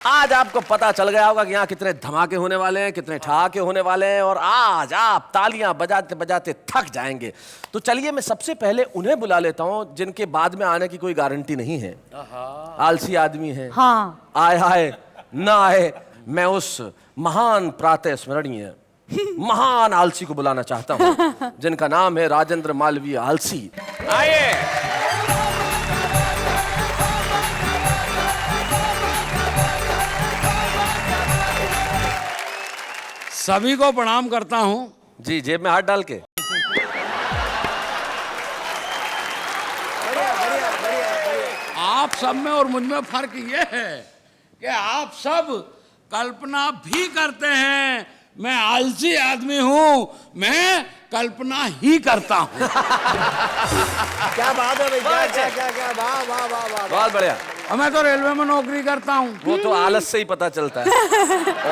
आज आपको पता चल गया होगा कि यहाँ कितने धमाके होने वाले हैं, कितने ठहाके होने वाले हैं और आज आप तालियां बजाते बजाते थक जाएंगे। तो चलिए मैं सबसे पहले उन्हें बुला लेता हूँ जिनके बाद में आने की कोई गारंटी नहीं है। आलसी आदमी है। हाँ। आए ना आए। मैं उस महान प्रातः स्मरणीय महान आलसी को बुलाना चाहता हूँ जिनका नाम है राजेंद्र मालवीय आलसी। आइए। सभी को प्रणाम करता हूं। जी, जेब में हाथ डाल के। आप सब में और मुझ में फर्क ये है कि आप सब कल्पना भी करते हैं। मैं आलसी आदमी हूं, मैं कल्पना ही करता हूं। क्या बात है भाई, क्या वाह वाह वाह वाह। बहुत बढ़िया। मैं तो रेलवे में नौकरी करता हूं। वो तो आलस से ही पता चलता है।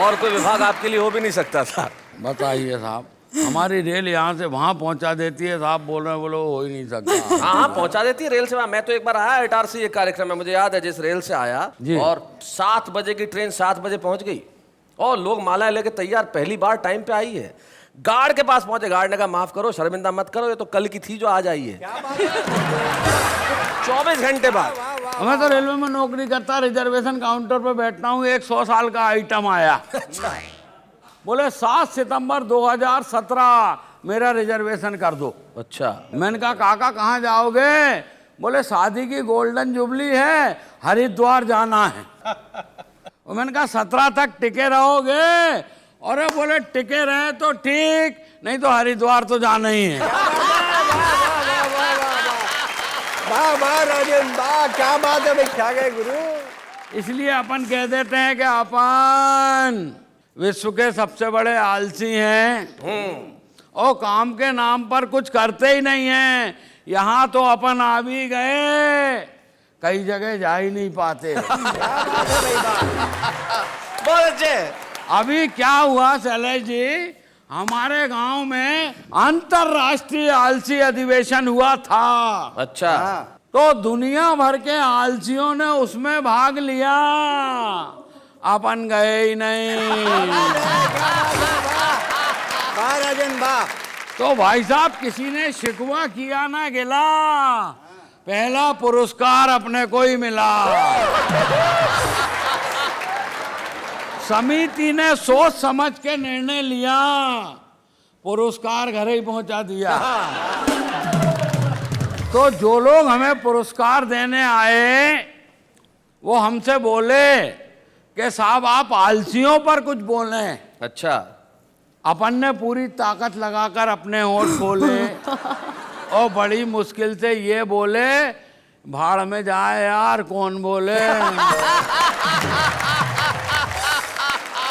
और कोई विभाग आपके लिए हो भी नहीं सकता था। बताइए साहब, हमारी रेल यहाँ से वहाँ पहुँचा देती है, साहब बोल रहे हैं बोलो हो ही नहीं सकता। हाँ, पहुँचा देती है रेल से। मैं तो एक बार आया इटारसी एक कार्यक्रम में, मुझे याद है, जिस रेल से आया और 7 बजे की ट्रेन 7 बजे पहुँच गई और लोग मालाएं लेके तैयार, पहली बार टाइम पे आई है। गार्ड के पास पहुंचे, गार्ड ने कहा माफ करो, शर्मिंदा मत करो, ये तो कल की थी जो आज आई है। 24 घंटे बाद। मैं तो रेलवे में नौकरी करता, रिजर्वेशन काउंटर पे बैठता हूँ। एक 100 साल का आइटम आया। बोले 7 सितंबर 2017 मेरा रिजर्वेशन कर दो। अच्छा। मैंने कहा काका कहाँ जाओगे? बोले शादी की गोल्डन जुबली है, हरिद्वार जाना है। और मैंने कहा 17 तक टिके रहोगे? और बोले टिके रहे तो ठीक, नहीं तो हरिद्वार तो जाना ही है। वाह वाह राजेंद्र, वाह क्या बात है भाई, क्या गए गुरु। इसलिए अपन कह देते हैं कि अपन विश्व के सबसे बड़े आलसी हैं और काम के नाम पर कुछ करते ही नहीं हैं। यहाँ तो अपन आ भी गए, कई जगह जा ही नहीं पाते। बहुत अच्छे। अभी क्या हुआ शैलेश जी, हमारे गांव में अंतरराष्ट्रीय आलसी अधिवेशन हुआ था। अच्छा। तो दुनिया भर के आलसियों ने उसमें भाग लिया, अपन गए ही नहीं। वाह राजेंद्र वाह। तो भाई साहब किसी ने शिकवा किया ना गिला, पहला पुरस्कार अपने को ही मिला। समिति ने सोच समझ के निर्णय लिया, पुरस्कार घर ही पहुंचा दिया। तो जो लोग हमें पुरस्कार देने आए वो हमसे बोले कि साहब आप आलसियों पर कुछ बोले। अच्छा। अपन ने पूरी ताकत लगाकर अपने होंठ खोले और बड़ी मुश्किल से ये बोले, भाड़ में जाए यार कौन बोले।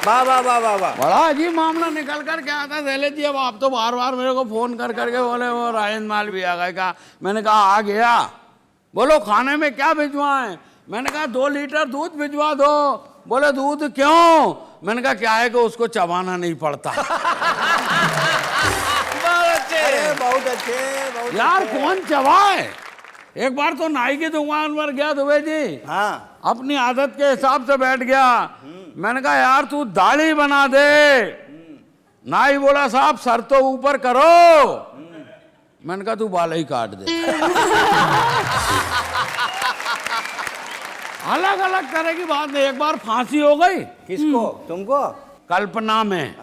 वाह वाह वाह वाह वाह। बड़ा अजीब मामला निकल कर क्या आता शैलेश जी। अब आप तो बार बार मेरे को फोन कर करके बोले वो राजेंद्र मालवीय आ गए। कहा, मैंने कहा आ गया। बोलो खाने में क्या भिजवाएं? मैंने कहा 2 लीटर दूध भिजवा दो। बोले दूध क्यों? मैंने कहा क्या है कि उसको चबाना नहीं पड़ता। बहुत अच्छे यार कौन चबाए? एक बार तो नाई की दुकान पर गया दुबे जी। हाँ। अपनी आदत के हिसाब से बैठ गया। मैंने कहा यार तू दाढ़ी बना दे। नाई बोला साहब सर तो ऊपर करो। मैंने कहा तू बाल ही काट दे। अलग अलग तरह की बात है। एक बार फांसी हो गई। किसको? तुमको? कल्पना में।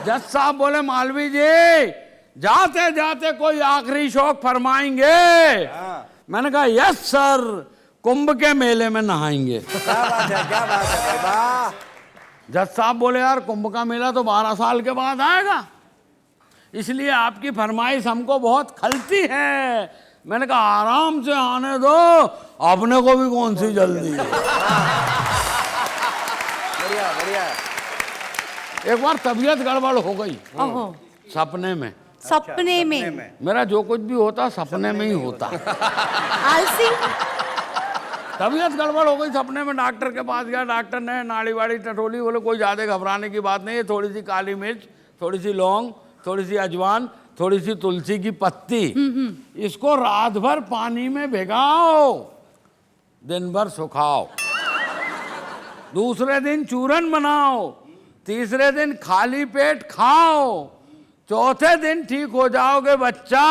जज साहब बोले मालवीय जी जाते जाते कोई आखिरी शौक फरमाएंगे? मैंने कहा यस सर, कुंभ के मेले में नहाएंगे। क्या बात है, क्या बात है वाह। जज साहब बोले यार कुंभ का मेला तो 12 साल के बाद आएगा, इसलिए आपकी फरमाइश हमको बहुत खलती है। मैंने कहा आराम से आने दो, अपने को भी कौन सी जल्दी है। बढ़िया बढ़िया। एक बार तबीयत गड़बड़ हो गई सपने में। सपने में? मेरा जो कुछ भी होता सपने में ही होता। आलसी। तबीयत गड़बड़ हो गई सपने में, डॉक्टर के पास गया। डॉक्टर ने नाड़ी वाड़ी टटोली। बोले कोई ज़्यादा घबराने की बात नहीं है, थोड़ी सी काली मिर्च, थोड़ी सी लौंग, थोड़ी सी अजवान, थोड़ी सी तुलसी की पत्ती, इसको रात भर पानी में भिगाओ, दिन भर सुखाओ। दूसरे दिन चूरन बनाओ, तीसरे दिन खाली पेट खाओ, चौथे दिन ठीक हो जाओगे बच्चा।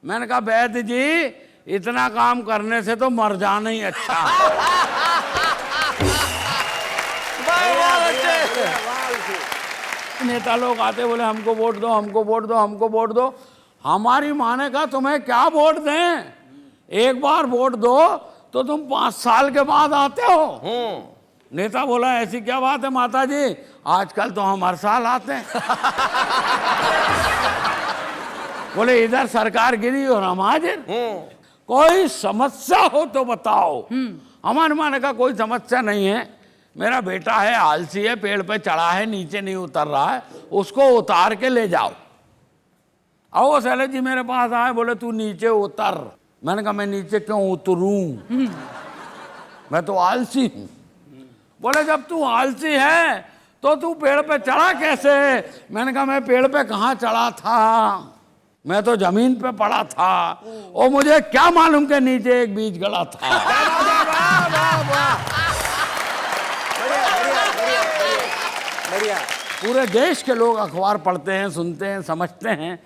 मैंने कहा वैद्य जी इतना काम करने से तो मर जाना ही अच्छा। नेता लोग आते बोले हमको वोट दो, हमको वोट दो, हमको वोट दो। हमारी माँ ने कहा तुम्हें क्या वोट दें, एक बार वोट दो तो तुम 5 साल के बाद आते हो। नेता बोला ऐसी क्या बात है माता जी, आजकल तो हम हर साल आते हैं। बोले इधर सरकार गिरी और हम हाजिर। कोई समस्या हो तो बताओ। हमारे माँ ने कहा कोई समस्या नहीं है, मेरा बेटा है आलसी है, पेड़ पे चढ़ा है नीचे नहीं उतर रहा है, उसको उतार के ले जाओ। आओ शैलेश जी मेरे पास आए, बोले तू नीचे उतर। मैंने कहा मैं नीचे क्यों उतरूं, मैं तो आलसी हूं। बोले जब तू आलसी है तो तू पेड़ पे चढ़ा कैसे? मैंने कहा मैं पेड़ पे कहाँ चढ़ा था, मैं तो जमीन पे पड़ा था और मुझे क्या मालूम के नीचे एक बीज गड़ा था। बढ़िया। पूरे देश के लोग अखबार पढ़ते हैं, सुनते हैं, समझते हैं।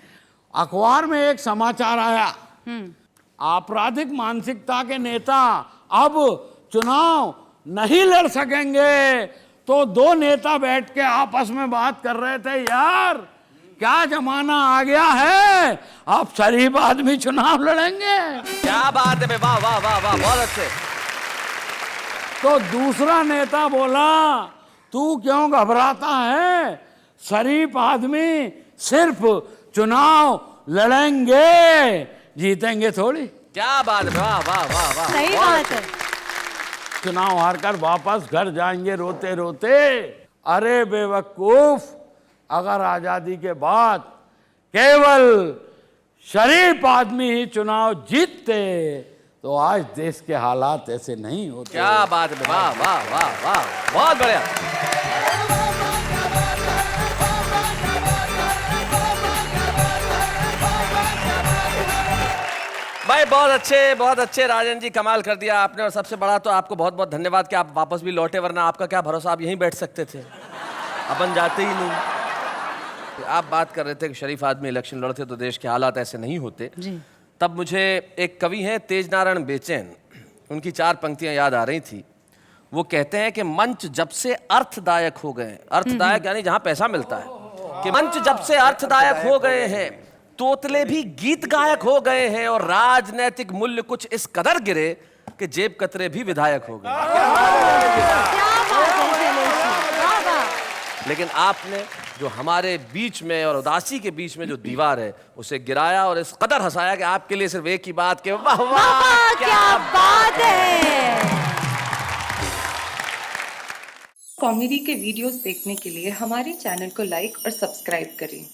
अखबार में एक समाचार आया, आपराधिक मानसिकता के नेता अब चुनाव नहीं लड़ सकेंगे। तो 2 नेता बैठ के आपस में बात कर रहे थे, यार क्या जमाना आ गया है, अब शरीफ आदमी चुनाव लड़ेंगे। क्या बात है, वाह वाह वाह वाह, बहुत अच्छे। तो दूसरा नेता बोला तू क्यों घबराता है, शरीफ आदमी सिर्फ चुनाव लड़ेंगे, जीतेंगे थोड़ी। क्या बात है, वाह वाह वाह वाह, सही बहुत बात अच्छे। है। चुनाव हारकर वापस घर जाएंगे रोते रोते। अरे बेवकूफ, अगर आजादी के बाद केवल शरीफ आदमी ही चुनाव जीतते तो आज देश के हालात ऐसे नहीं होते। क्या बात है, वाह वाह वाह वाह, बहुत बढ़िया। भाई बहुत अच्छे राजन जी, कमाल कर दिया आपने। और सबसे बड़ा तो आपको बहुत बहुत धन्यवाद कि आप वापस भी लौटे, वरना आपका क्या भरोसा, आप यहीं बैठ सकते थे, अपन जाते ही नहीं। आप बात कर रहे थे कि शरीफ आदमी इलेक्शन लड़ते तो देश के हालात ऐसे नहीं होते जी। तब मुझे एक कवि हैं तेज नारायण बेचैन, उनकी 4 पंक्तियां याद आ रही थी। वो कहते हैं कि मंच जब से अर्थदायक हो गए, अर्थदायक यानी जहां पैसा मिलता है, कि मंच जब से अर्थदायक हो गए हैं, तोतले भी गीत गायक हो गए हैं, और राजनैतिक मूल्य कुछ इस कदर गिरे कि जेब कतरे भी विधायक हो गए। क्या बात है शैलेश जी, वाह वाह। लेकिन आपने जो हमारे बीच में और उदासी के बीच में जो दीवार है उसे गिराया और इस कदर हंसाया कि आपके लिए सिर्फ एक ही बात के वाह वाह क्या बात है। कॉमेडी के वीडियोस देखने के लिए हमारे चैनल को लाइक और सब्सक्राइब करें।